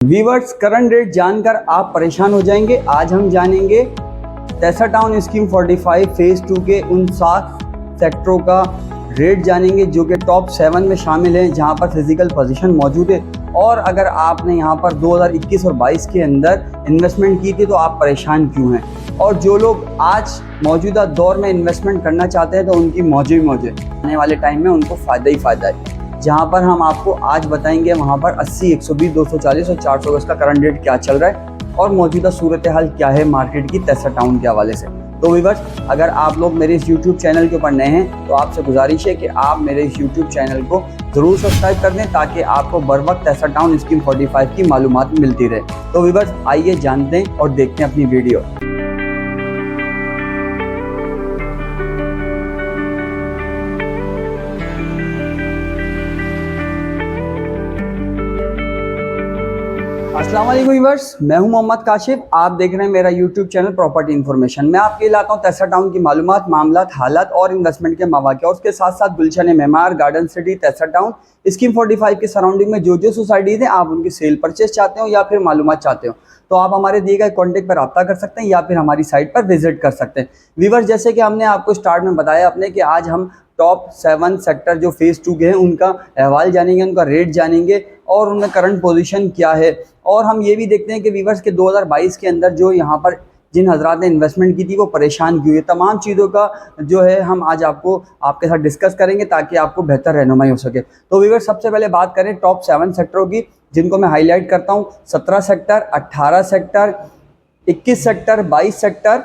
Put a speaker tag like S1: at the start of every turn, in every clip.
S1: Viewers, current rate जानकर आप परेशान हो जाएंगे। आज हम जानेंगे तेसा टाउन स्कीम 45 फेज़ 2 के उन 7 सेक्टरों का रेट जानेंगे जो कि टॉप 7 में शामिल हैं, जहां पर फिजिकल पोजीशन मौजूद है। और अगर आपने यहां पर 2021 और 22 के अंदर इन्वेस्टमेंट की थी तो आप परेशान क्यों हैं। और जो लोग आज मौजूदा दौर में इन्वेस्टमेंट करना चाहते हैं तो उनकी मौजे मौजे, आने वाले टाइम में उनको फ़ायदा ही फ़ायदा है। जहां पर हम आपको आज बताएंगे वहां पर 80, 120, 240 और 400 गज का करंट रेट क्या चल रहा है और मौजूदा सूरत हाल क्या है मार्केट की तेसा टाउन के हवाले से। तो व्यूअर्स, अगर आप लोग मेरे इस यूट्यूब चैनल के ऊपर नए हैं तो आपसे गुजारिश है कि आप मेरे इस यूट्यूब चैनल को ज़रूर सब्सक्राइब कर दें ताकि आपको बर वक्त तेसा टाउन स्कीम 45 की मालूमात मिलती रहे। तो व्यूअर्स, आइए जानते हैं और देखते हैं अपनी वीडियो। अस्सलाम वालेकुम व्यूअर्स, मैं हूं मोहम्मद काशिफ। आप देख रहे हैं मेरा यूट्यूब चैनल प्रॉपर्टी इन्फॉर्मेशन। मैं आपके इलाका तेसा टाउन की मालूमात, मामलात, हालात और इन्वेस्टमेंट के मौके और उसके साथ साथ गुलशन मेमार, गार्डन सिटी, तेसा टाउन स्कीम 45 के सराउंडिंग में जो सोसाइटीज़ हैं, आप उनकी सेल परचेज चाहते हो या फिर मालूमात चाहते हो तो आप हमारे दिए गए कॉन्टेक्ट पर रब्ता कर सकते हैं या फिर हमारी साइट पर विजिट कर सकते हैं। व्यूअर्स, जैसे कि हमने आपको स्टार्ट में बताया अपने कि आज हम टॉप 7 सेक्टर जो फेज़ 2 के हैं उनका अहवाल जानेंगे, उनका रेट जानेंगे और उनमें करंट पोजीशन क्या है। और हम ये भी देखते हैं कि व्यूअर्स के 2022 के अंदर जो यहाँ पर जिन हजरात ने इन्वेस्टमेंट की थी वो परेशान क्यों है, तमाम चीज़ों का जो है हम आज आपको आपके साथ डिस्कस करेंगे ताकि आपको बेहतर रहनुमाई हो सके। तो व्यूअर्स, सबसे पहले बात करें टॉप 7 सेक्टरों की, जिनको मैं हाईलाइट करता हूँ। 17 sector, 18 sector, 21 sector, 22 sector,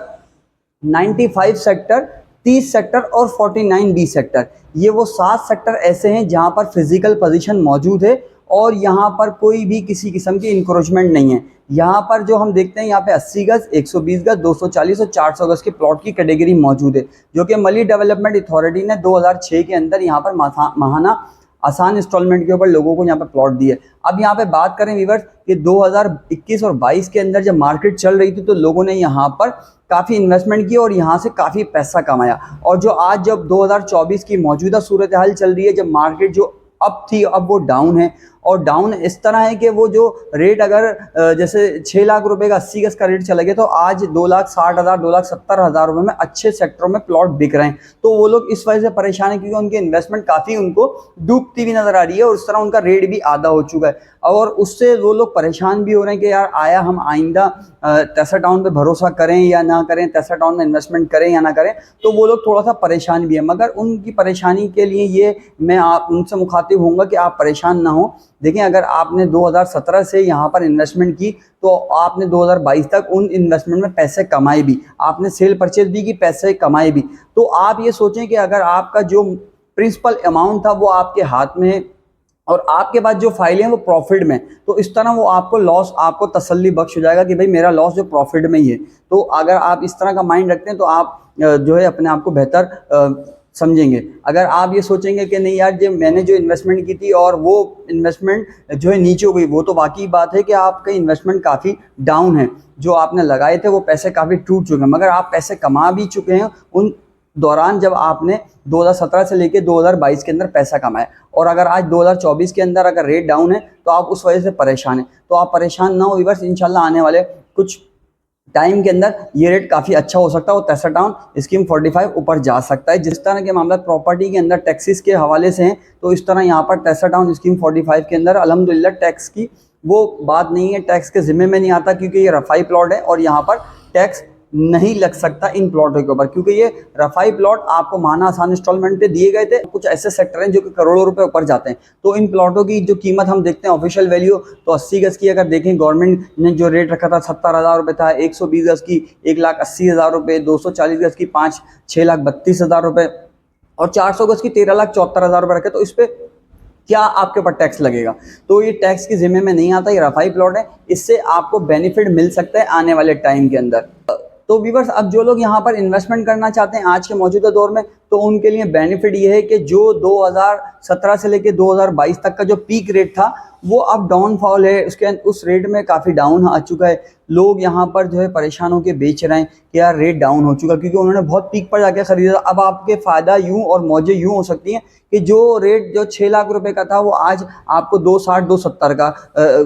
S1: 95 sector, 30 sector और 49 बी सेक्टर। ये वो 7 सेक्टर ऐसे हैं जहां पर फिजिकल पोजीशन मौजूद है और यहाँ पर कोई भी किसी किस्म की इंक्रोचमेंट नहीं है। यहाँ पर जो हम देखते हैं यहाँ पे 80 गज, 120 गज, 240 और 400 गज के प्लॉट की कैटेगरी मौजूद है, जो कि मली डेवलपमेंट अथॉरिटी ने 2006 के अंदर यहाँ पर माहाना आसान इंस्टॉलमेंट के ऊपर लोगों को यहाँ पे प्लॉट दिए। अब यहाँ पे बात करें व्यूअर्स कि 2021 और 22 के अंदर जब मार्केट चल रही थी तो लोगों ने यहाँ पर काफ़ी इन्वेस्टमेंट की और यहाँ से काफ़ी पैसा कमाया। और जो आज जब 2024 की मौजूदा सूरत हाल चल रही है, जब मार्केट जो अप थी अब वो डाउन है। और डाउन इस तरह है कि वो जो रेट अगर जैसे 6 लाख रुपए का 80 गज का रेट चला गया तो आज 2,60,000, 2,70,000 रुपए में अच्छे सेक्टरों में प्लॉट बिक रहे हैं। तो वो लोग इस वजह से परेशान है क्योंकि उनकी इन्वेस्टमेंट काफ़ी उनको डूबती हुई नजर आ रही है और उस तरह उनका रेट भी आधा हो चुका है। और उससे वो लोग परेशान भी हो रहे हैं कि यार आया हम आइंदा तेसा टाउन पे भरोसा करें या ना करें, तेसा टाउन में इन्वेस्टमेंट करें या ना करें। तो वो लोग थोड़ा सा परेशान भी है, मगर उनकी परेशानी के लिए ये मैं आप उनसे मुखातिब होऊंगा कि आप परेशान ना हो। देखें, अगर आपने 2017 से यहाँ पर इन्वेस्टमेंट की तो आपने 2022 तक उन इन्वेस्टमेंट में पैसे कमाए भी, आपने सेल परचेज भी की, पैसे कमाए भी। तो आप ये सोचें कि अगर आपका जो प्रिंसिपल अमाउंट था वो आपके हाथ में है और आपके पास जो फाइलें हैं वो प्रॉफिट में, तो इस तरह वो आपको लॉस, आपको तसल्ली बख्श हो जाएगा कि भाई मेरा लॉस जो प्रॉफिट में ही है। तो अगर आप इस तरह का माइंड रखते हैं तो आप जो है अपने आप को बेहतर समझेंगे। अगर आप ये सोचेंगे कि नहीं यार, जो मैंने जो इन्वेस्टमेंट की थी और वो इन्वेस्टमेंट जो है नीचे हो गई, वो तो वाकई बात है कि आपका इन्वेस्टमेंट काफ़ी डाउन है। जो आपने लगाए थे वो पैसे काफ़ी टूट चुके हैं, मगर आप पैसे कमा भी चुके हैं उन दौरान जब आपने 2017 से लेके 2022 के अंदर पैसा कमाया। और अगर आज 2024 के अंदर अगर रेट डाउन है तो आप उस वजह से परेशान हैं। तो आप परेशान ना हो व्यूअर्स, इंशाल्लाह आने वाले कुछ टाइम के अंदर ये रेट काफ़ी अच्छा हो सकता है और तेसा टाउन स्कीम 45 ऊपर जा सकता है। जिस तरह के मामला प्रॉपर्टी के अंदर टैक्सेस के हवाले से हैं, तो इस तरह यहाँ पर तेसा टाउन स्कीम 45 के अंदर अल्हम्दुलिल्लाह टैक्स की वो बात नहीं है, टैक्स के ज़िम्मे में नहीं आता क्योंकि ये रफ़ाई प्लॉट है और यहाँ पर टैक्स नहीं लग सकता इन प्लॉटों के ऊपर, क्योंकि ये रफ़ाई प्लॉट आपको माहाना आसान इंस्टॉलमेंट पे दिए गए थे। कुछ ऐसे सेक्टर हैं जो कि करोड़ों रुपए ऊपर जाते हैं। तो इन प्लॉटों की जो कीमत हम देखते हैं ऑफिशियल वैल्यू, तो 80 गज की अगर देखें गवर्नमेंट ने जो रेट रखा था 70,000 रुपये था, 120 गज की 1,80,000 रुपये, 240 गज की 6,32,000 रुपये और 400 गज की 13,74,000 रुपये रखे। तो इस पर क्या आपके ऊपर टैक्स लगेगा? तो ये टैक्स के जिम्मे में नहीं आता, ये रफ़ाई प्लॉट है, इससे आपको बेनिफिट मिल सकता है आने वाले टाइम के अंदर। तो व्यूअर्स, अब जो लोग यहाँ पर इन्वेस्टमेंट करना चाहते हैं आज के मौजूदा दौर में तो उनके लिए बेनिफिट ये है कि जो 2017 से लेके 2022 तक का जो पीक रेट था वो अब डाउनफॉल है, उसके उस रेट में काफ़ी डाउन आ चुका है। लोग यहाँ पर जो है परेशान होकर बेच रहे हैं कि यार रेट डाउन हो चुका, क्योंकि उन्होंने बहुत पीक पर जाके खरीदा। अब आपके फ़ायदा यूँ और मौजें यूँ हो सकती हैं कि जो रेट जो 6 लाख रुपए का था वो आज आपको 260 270 का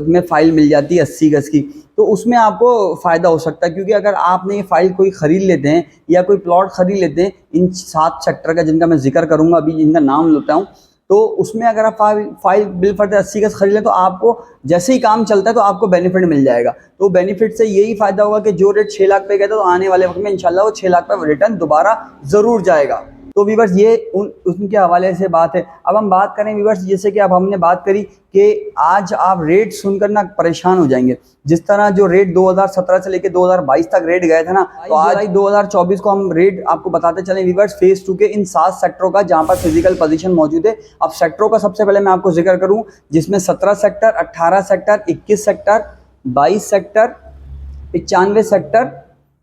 S1: में फ़ाइल मिल जाती है 80 गज़ की, तो उसमें आपको फ़ायदा हो सकता है। क्योंकि अगर आपने ये फ़ाइल कोई ख़रीद लेते हैं या कोई प्लॉट ख़रीद लेते हैं इन 7 सेक्टर का, जिनका मैं जिक्र करूँगा अभी, जिनका नाम लेता हूँ, तो उसमें अगर आप फाइल बिल फर्द 80 गज़ खरीद लें तो आपको जैसे ही काम चलता है तो आपको बेनिफिट मिल जाएगा। तो बेनिफिट से यही फ़ायदा होगा कि जो रेट 6 लाख पे गया था तो आने वाले वक्त में इंशाल्लाह वो 6 लाख पे रिटर्न दोबारा ज़रूर जाएगा। तो व्यूअर्स ये उनके हवाले से बात है। अब हम बात करें व्यूअर्स, जैसे कि अब हमने बात करी कि आज आप रेट सुनकर ना परेशान हो जाएंगे। जिस तरह जो रेट 2017 से लेकर 2022 तक रेट गए थे ना, तो आज 2024 को हम रेट आपको बताते चलें व्यूअर्स फेज 2 के इन 7 सेक्टरों का, जहां पर फिजिकल पोजीशन मौजूद है। अब सेक्टरों का सबसे पहले मैं आपको जिक्र करूं, जिसमें 17 sector, 18 sector, 21 sector, 22 sector, 95 sector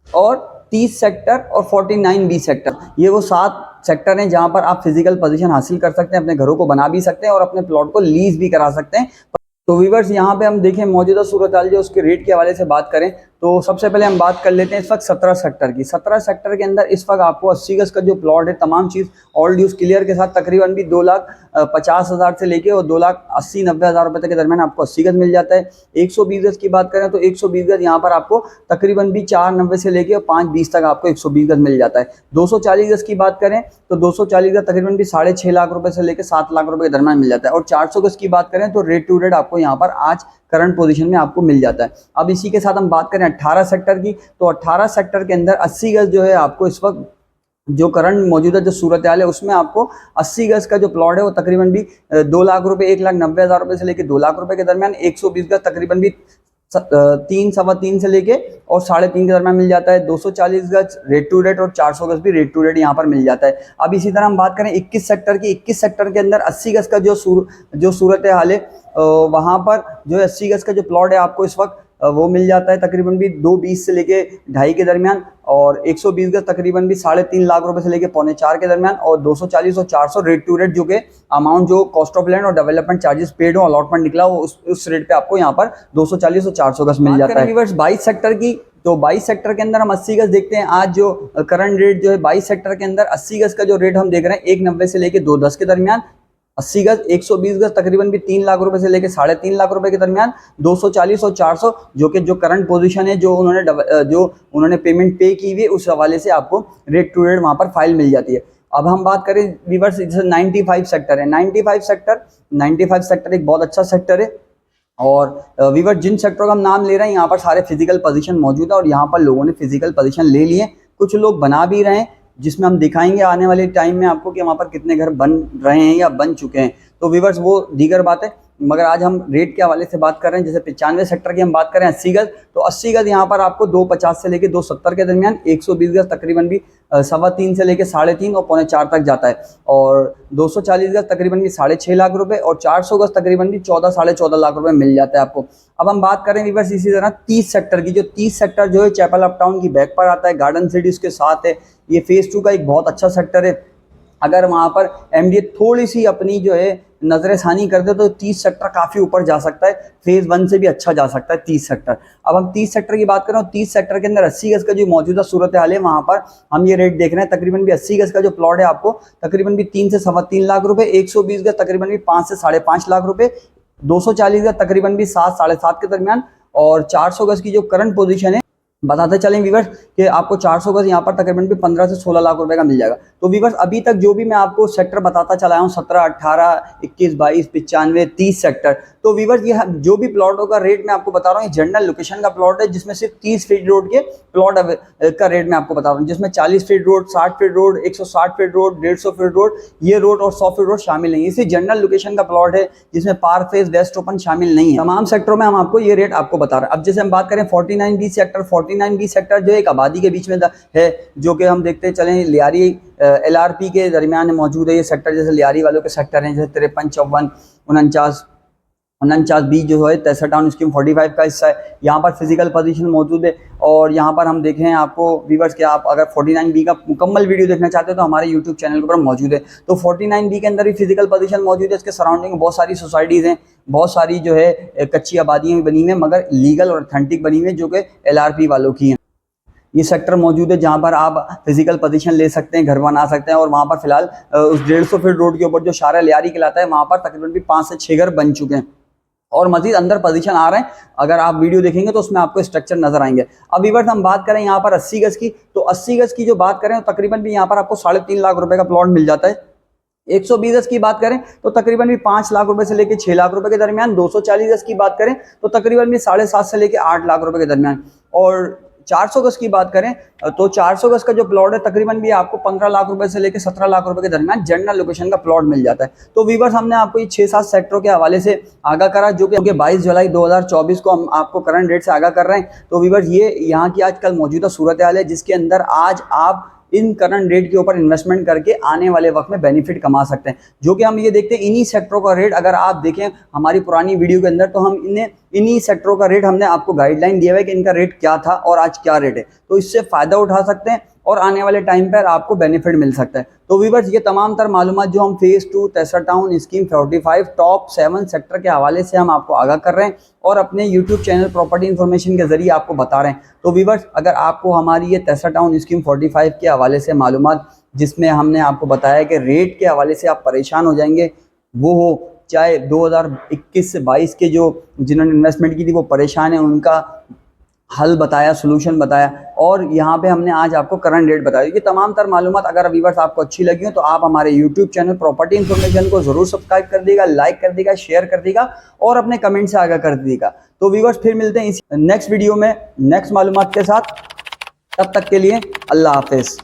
S1: और 30 सेक्टर और 49 बी सेक्टर, ये वो 7 सेक्टर हैं जहां पर आप फिजिकल पोजीशन हासिल कर सकते हैं, अपने घरों को बना भी सकते हैं और अपने प्लॉट को लीज भी करा सकते हैं। तो व्यूअर्स यहाँ पे हम देखें मौजूदा सूरत हाल जो उसके रेट के हवाले से बात करें तो सबसे पहले हम बात कर लेते हैं इस वक्त 17 सेक्टर की। 17 सेक्टर के अंदर इस वक्त आपको 80 गज़ का जो प्लॉट है, तमाम चीज़ ऑल ड्यूज क्लियर के साथ, तकरीबन भी 2,50,000 से लेके और 2,80,90,000 रुपये तक के दरमियान आपको 80 गज़ मिल जाता है। 120 गज़ की बात करें तो 120 गज़ यहाँ पर आपको तकरीबन भी 490 से लेके और 520 तक आपको 120 गज़ मिल जाता है। 240 गज़ की बात करें तो 240 गज़ तकरीबन भी 6.5 लाख रुपये से लेकर 7 लाख रुपये के दरमियान मिल जाता है। और 400 गज़ की बात करें तो रेट टू रेट आपको यहाँ पर आज करंट पोजीशन में आपको मिल जाता है। अब इसी के साथ हम बात करें 18 सेक्टर की, तो 18 सेक्टर के अंदर 80 गज़ जो है आपको इस वक्त जो करंट मौजूदा जो सूरत हाल है उसमें आपको 80 गज़ का जो प्लॉट है वो तकरीबन भी 2 लाख रुपए, 1,90,000 रुपये से लेकर 2 लाख रुपए के दरमियान, 120 गज़ तकरीबन भी 3 सवा 3 से लेके और 3.5 के दरमियान मिल जाता है। 240 गज रेट टू रेट और 400 गज भी रेट टू रेट यहाँ पर मिल जाता है। अब इसी तरह हम बात करें 21 सेक्टर की, 21 सेक्टर के अंदर 80 गज का जो सूरत हाल है वहाँ पर जो 80 गज का जो प्लॉट है आपको इस वक्त वो मिल जाता है तकरीबन भी 220 से लेके 2.5 के दरमियान, और 120 गज तकरीबन भी 3.5 लाख रुपए से लेके 3.25 के दरमियान, और 240 और 400 रेट टू रेट जो कि अमाउंट जो कॉस्ट ऑफ लैंड और डेवलपमेंट चार्जेस पेड हो, अलॉटमेंट निकला हो, उस रेट पे आपको यहाँ पर 240 और 400 गज मिल जाता है। 22 सेक्टर की, तो 22 सेक्टर के अंदर हम 80 गज देखते हैं। आज जो करंट रेट जो है 22 सेक्टर के अंदर 80 गज का जो रेट हम देख रहे हैं 190 से लेके 210 के दरमियान, 80 गज 120 गज तकरीबन भी 3 लाख रुपए से लेके 3.5 लाख रुपए के दरमियान, 240 और 400 जो कि जो करंट पोजीशन है जो उन्होंने पेमेंट पे की हुई है उस हवाले से आपको रेट टू रेट वहां पर फाइल मिल जाती है। अब हम बात करें रिवर्स, जैसे 95 सेक्टर है, 95 सेक्टर एक बहुत अच्छा सेक्टर है। और वीवर जिन सेक्टरों का हम नाम ले रहे हैं यहाँ पर सारे फिजिकल पोजीशन मौजूद है और यहाँ पर लोगों ने फिजिकल पोजीशन ले लिए, कुछ लोग बना भी रहे हैं, जिसमें हम दिखाएंगे आने वाले टाइम में आपको कि वहाँ पर कितने घर बन रहे हैं या बन चुके हैं। तो व्यूअर्स वो दीगर बात है, मगर आज हम रेट के हवाले से बात कर रहे हैं। जैसे 95 सेक्टर की हम बात करें 80 गज, तो 80 गज यहाँ पर आपको 250 से लेके 270 के दरमियान, 120 गज तकरीबन भी 3.25 से लेके 3.5 और 3.25 तक जाता है, और 240 गज तकरीबन भी 6.5 लाख रुपए और 400 गज तकरीबन भी 14 साढ़े 14 लाख रुपए मिल जाता है आपको। अब हम बात करें व्यूअर्स इसी तरह 30 सेक्टर की, जो 30 सेक्टर जो है चैपल अप टाउन की बैक पर आता है, गार्डन सिटी उसके साथ है। ये फेज 2 का एक बहुत अच्छा सेक्टर है। अगर वहाँ पर एमडीए थोड़ी सी अपनी जो है नजरसानी कर दे तो 30 सेक्टर काफ़ी ऊपर जा सकता है, फेज 1 से भी अच्छा जा सकता है 30 सेक्टर। अब हम 30 सेक्टर की बात करें, 30 सेक्टर के अंदर 80 गज का जो मौजूदा सूरत हाल है वहाँ पर हम ये रेट देख रहे हैं तकरीबन भी 80 गज का जो प्लॉट है आपको तकरीबन भी 3 से 3.25 लाख रुपए, 120 गज तकरीबन भी 5 से 5.5 लाख रुपए, 240 गज तकरीबन भी 7 साढ़े 7 के दरमियान, और 400 गज की जो करंट पोजीशन है बताते चलें व्यूअर्स कि आपको 400 गज यहाँ पर तकरीबन भी 15 से 16 लाख रुपए का मिल जाएगा। तो व्यूअर्स अभी तक जो भी मैं आपको सेक्टर बताता चला हूँ 17, 18, 21, 22, 95, 30 सेक्टर, तो व्यूअर्स ये जो भी प्लॉटों का रेट मैं आपको बता रहा हूँ ये जनरल लोकेशन का प्लॉट है, जिसमें सिर्फ 30 फीट रोड के प्लॉट का रेट मैं आपको बता रहा हूँ, जिसमें 40 feet road, 60 feet road, 160 feet road, 150 feet road, ये रोड और 100 फीट रोड शामिल नहीं है। इसी जनरल लोकेशन का प्लॉट है जिसमें पार्क फेज वेस्ट ओपन शामिल नहीं है। तमाम सेक्टरों में हम आपको ये रेट आपको बता रहे हैं। अब जैसे हम बात करें 49B सेक्टर, 49B सेक्टर जो एक आबादी के बीच में है, जो कि हम देखते चलें लियारी LRP के दरमियान मौजूद है ये सेक्टर। जैसे लियारी वालों के सेक्टर हैं जैसे 53, 54, 49, 49B जो है तैसा टाउन स्कीम 45 का हिस्सा है। यहाँ पर फिजिकल पोजीशन मौजूद है और यहाँ पर हम देखें आपको व्यूअर्स कि आप अगर 49B का मुकम्मल वीडियो देखना चाहते हो तो हमारे यूट्यूब चैनल के ऊपर मौजूद है। तो 49B के अंदर भी फिजिकल पोजीशन मौजूद है। इसके सराउंडिंग में बहुत सारी सोसाइटीज़ हैं, बहुत सारी जो है कच्ची आबादियाँ भी बनी हुई हैं मगर लीगल और ऑथेंटिक बनी हुई हैं जो कि LRP वालों की हैं। ये सेक्टर मौजूद है जहाँ पर आप फिजिकल पोजीशन ले सकते हैं, घर बना सकते हैं और वहाँ पर फिलहाल उस 150 फीट रोड के ऊपर जो शारा लियारी कहलाता है वहाँ पर तकरीबन भी 5 से 6 घर बन चुके हैं और मजीद अंदर पोजीशन आ रहे हैं। अगर आप वीडियो देखेंगे तो उसमें आपको स्ट्रक्चर नजर आएंगे। अब व्यूअर्स हम बात करें यहाँ पर 80 गज की, तो 80 गज की जो बात करें तो तकरीबन भी यहाँ पर आपको 3.5 लाख रुपए का प्लॉट मिल जाता है। 120 गज की बात करें तो तकरीबन भी 5 लाख रुपए से लेकर 6 लाख रुपए के दरमियान। 240 गज की बात करें तो तकरीबन भी 7.5 से लेकर 8 लाख रुपए के दरमियान। और 400 गज की बात करें तो 400 गज का जो प्लॉट है तकरीबन भी आपको 15 लाख रुपए से लेकर 17 लाख रुपए के दरमियान जनरल लोकेशन का प्लॉट मिल जाता है। तो व्यूअर्स हमने आपको ये 6-7 सेक्टरों के हवाले से आगाह करा जो कि 22 जुलाई 2024 को हम आपको करंट रेट से आगाह कर रहे हैं। तो व्यूअर्स ये यहाँ की आजकल मौजूदा सूरत हाल है जिसके अंदर आज आप इन करंट रेट के ऊपर इन्वेस्टमेंट करके आने वाले वक्त में बेनिफिट कमा सकते हैं। जो कि हम ये देखते हैं इन्हीं सेक्टरों का रेट, अगर आप देखें हमारी पुरानी वीडियो के अंदर तो हम इन्हीं सेक्टरों का रेट हमने आपको गाइडलाइन दिया हुआ है कि इनका रेट क्या था और आज क्या रेट है, तो इससे फ़ायदा उठा सकते हैं और आने वाले टाइम पर आपको बेनिफिट मिल सकता है। तो व्यूअर्स ये तमाम तर मालूमात जो हम फेज़ 2 तैसा टाउन स्कीम 45 टॉप 7 सेक्टर के हवाले से हम आपको आगाह कर रहे हैं और अपने यूट्यूब चैनल प्रॉपर्टी इन्फॉर्मेशन के जरिए आपको बता रहे हैं। तो व्यूअर्स अगर आपको हमारी ये तैसा टाउन स्कीम 45 के हवाले से मालूमात जिसमें हमने आपको बताया कि रेट के हवाले से आप परेशान हो जाएंगे, वो हो चाहे 2021 से 22 के जो जिन्होंने इन्वेस्टमेंट की थी वो परेशान है, उनका हल बताया, सोल्यूशन बताया और यहाँ पे हमने आज आपको करंट रेट बताया। ये तमाम तर मालूमात अगर व्यूअर्स आपको अच्छी लगी हो तो आप हमारे यूट्यूब चैनल प्रॉपर्टी इन्फॉर्मेशन को जरूर सब्सक्राइब कर देगा, लाइक कर देगा, शेयर कर देगा और अपने कमेंट से आगाह कर देगा। तो व्यूअर्स फिर मिलते हैं इस नेक्स्ट वीडियो में नेक्स्ट मालूमात के साथ। तब तक के लिए अल्लाह हाफिज।